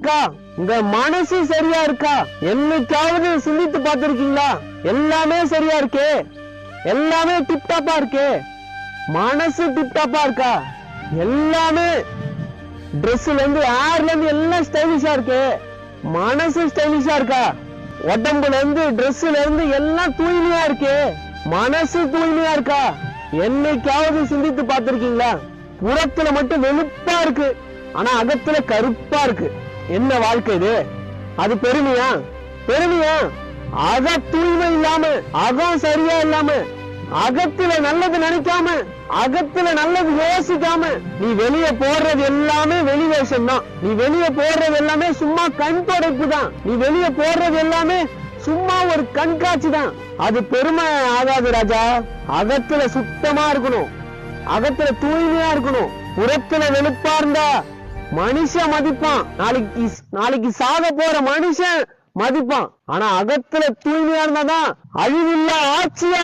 இருக்கா? உங்க மனசு சரியா இருக்கா? என்னைக்காவது சிந்தித்து பார்த்திருக்கீங்களா? எல்லாமே சரியா இருக்கே, எல்லாமே டிப்டாப்பா இருக்கே, மனசு டிப்டாப்பா இருக்கா? எல்லாமே ட்ரெஸ்ல இருந்து ஹேர்ல இருந்து எல்லாம் ஸ்டைலிஷா இருக்கு, மனசு ஸ்டைலிஷா இருக்கா? உடம்புல இருந்து ட்ரெஸ்ல இருந்து எல்லாம் தூய்மையா இருக்கு, மனசு தூய்மையா இருக்கா? என்னைக்காவது சிந்தித்து பார்த்திருக்கீங்களா? புறத்துல மட்டும் வெளுப்பா இருக்கு, ஆனா அகத்துல கருப்பா இருக்கு. என்ன வாழ்க்கை இது? அது பெருமையா? பெருமையா? அக தூய்மை இல்லாம, அகம் சரியா இல்லாம, அகத்துல நல்லது நினைக்காம, அகத்துல நல்லது யோசிக்காம நீ வெளியே போடுறது எல்லாமே வெளி வேஷம் தான். நீ வெளியே போடுறது எல்லாமே சும்மா கண் துடைப்பு தான். நீ வெளியே போடுறது எல்லாமே சும்மா ஒரு கண்காட்சி தான். அது பெருமை ஆகாது ராஜா. அகத்துல சுத்தமா இருக்கணும், அகத்துல தூய்மையா இருக்கணும். புறத்துல வெளுப்பா இருந்தா மனுஷன் மதிப்பான், நாளைக்கு சாக போற மனுஷன் மதிப்பான். ஆனா அகத்துல தூய்மையா இருந்தாதான் அழிவில்லா ஆட்சியா